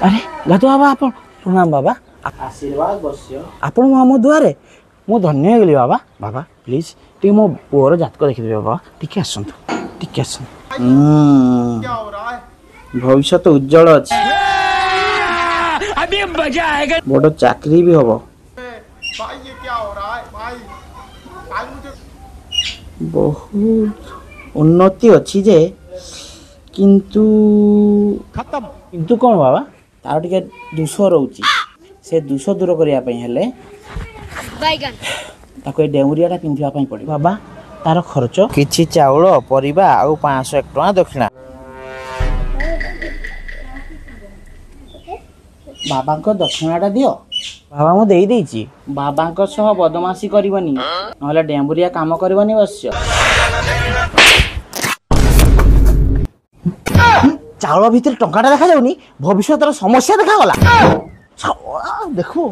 अरे गाधु बाबा आप प्रणाम बाबा आशीर्वाद बस्य आपण मो दुआरे मु धन्य हो गली बाबा बाबा प्लीज टी मो पुअर जातक देखिदे बाबा टिके आसंतु टिके आसन भविष्य तो उज्जवल अछि अभी मजा आएगा बड़ चाकरी भी हबो भाई ये क्या हो रहा है भाई भाई मुझे बहुत उन्नति अच्छी जे किंतु खत्म किंतु कौन बाबा तार टिके दोष रहउची से दोष दूर करिया पई हेले बैगन ताको ए डेउरियाटा पिंधिया पई पड़ी बाबा तार खर्च किछि चाउल परिबा आ 501 टका दक्षिणा बाबा को दक्षिणाटा दियो बाबा मु देई देइची बाबा को सह बदमाशी करबनी नहले डेंबुरिया काम करबनी बस्य चाउल भीतर टंकाटा देखा जाउनी भविष्यतर समस्या देखा गला देखो